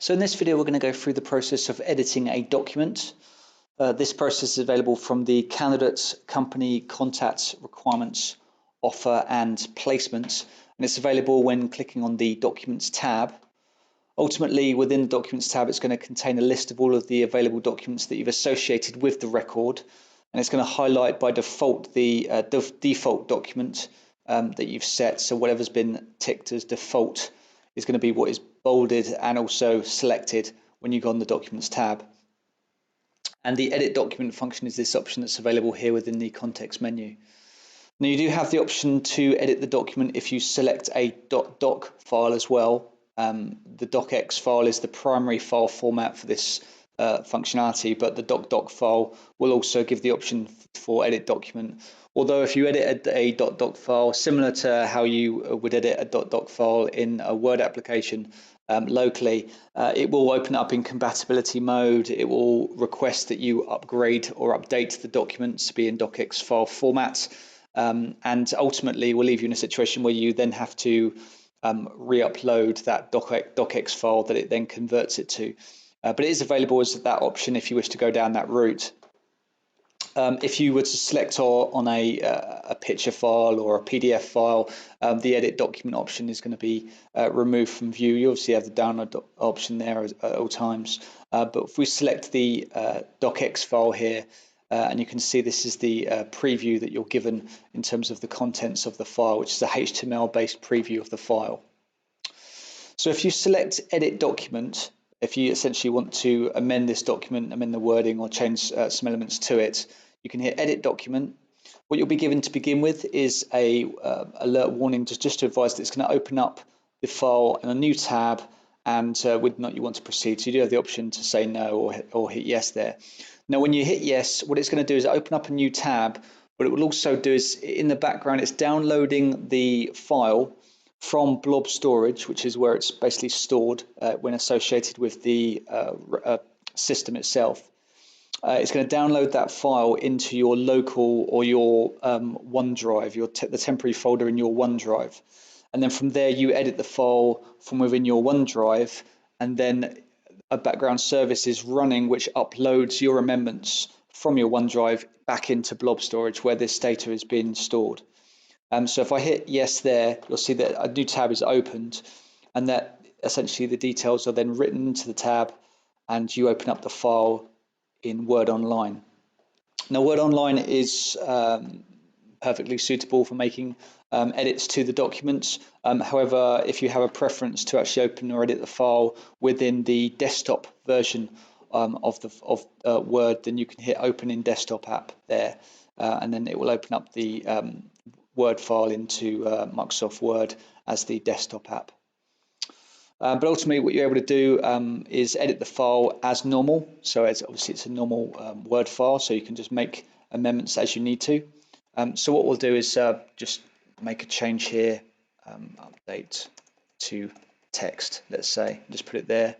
So in this video, we're going to go through the process of editing a document. This process is available from the Candidates, Company, Contact, Requirements, Offer and Placement, and it's available when clicking on the Documents tab. Ultimately, within the Documents tab, it's going to contain a list of all of the available documents that you've associated with the record, and it's going to highlight by default the default document that you've set. So whatever's been ticked as default is going to be what is bolded and also selected when you go on the Documents tab. And the Edit Document function is this option that's available here within the context menu. Now you do have the option to edit the document if you select a .doc file as well. The docx file is the primary file format for this functionality, but the .doc file will also give the option for edit document. Although if you edit a .doc file, similar to how you would edit a .doc file in a Word application locally, it will open up in compatibility mode. It will request that you upgrade or update the documents to be in docx file format, and ultimately will leave you in a situation where you then have to re-upload that docx file that it then converts it to. But it is available as that option if you wish to go down that route. If you were to select on a picture file or a PDF file, the edit document option is going to be removed from view. You obviously have the download option there at all times. But if we select the docx file here, and you can see this is the preview that you're given in terms of the contents of the file, which is a HTML-based preview of the file. So if you select Edit Document, if you essentially want to amend this document, amend the wording or change some elements to it, you can hit Edit Document. What you'll be given to begin with is a alert warning just to advise that it's going to open up the file in a new tab, and whether or not you want to proceed. So you do have the option to say no or hit yes there. Now when you hit yes, what it's going to do is open up a new tab. What it will also do is, in the background, it's downloading the file from blob storage, which is where it's basically stored when associated with the system itself. It's going to download that file into your local or your OneDrive, the temporary folder in your OneDrive. And then from there, you edit the file from within your OneDrive, and then a background service is running which uploads your amendments from your OneDrive back into blob storage where this data is being stored. So if I hit yes there, you'll see that a new tab is opened, and that essentially the details are then written into the tab, and you open up the file in Word Online. Now Word Online is perfectly suitable for making edits to the documents. However, if you have a preference to actually open or edit the file within the desktop version of Word, then you can hit Open in Desktop app there, and then it will open up the Word file into Microsoft Word as the desktop app. But ultimately what you're able to do is edit the file as normal. So obviously it's a normal Word file, so you can just make amendments as you need to. So what we'll do is just make a change here, update to text, let's say, just put it there.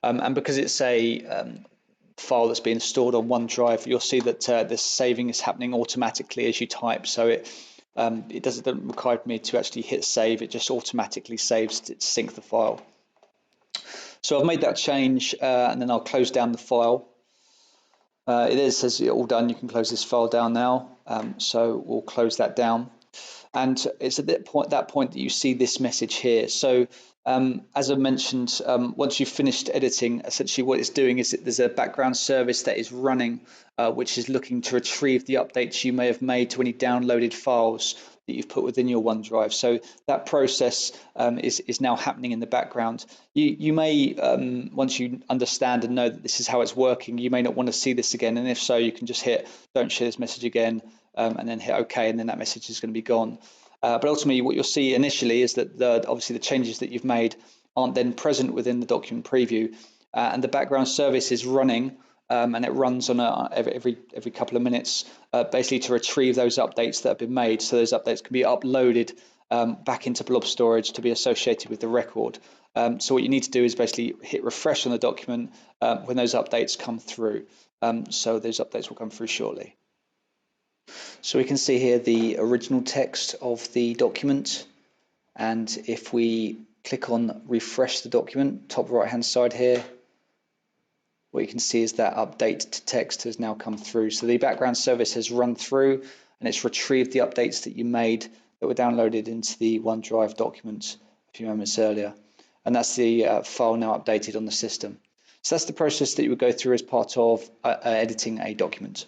And because it's a file that's being stored on OneDrive, you'll see that the saving is happening automatically as you type. So it doesn't require me to actually hit save, it just automatically saves to sync the file. So I've made that change, and then I'll close down the file. It says all done, you can close this file down now. So we'll close that down. And it's at that point that you see this message here. So as I mentioned, once you've finished editing, essentially what it's doing is there's a background service that is running, which is looking to retrieve the updates you may have made to any downloaded files that you've put within your OneDrive. So that process is now happening in the background. You may, once you understand and know that this is how it's working, you may not want to see this again. And if so, you can just hit don't share this message again, and then hit OK, and then that message is going to be gone. But ultimately what you'll see initially is that obviously the changes that you've made aren't then present within the document preview, and the background service is running, and it runs on every couple of minutes, basically to retrieve those updates that have been made. So those updates can be uploaded back into blob storage to be associated with the record. So what you need to do is basically hit refresh on the document when those updates come through. So those updates will come through shortly. So we can see here the original text of the document, and if we click on refresh the document, top right hand side here, what you can see is that update to text has now come through. So the background service has run through and it's retrieved the updates that you made that were downloaded into the OneDrive document a few moments earlier. And that's the file now updated on the system. So that's the process that you would go through as part of editing a document.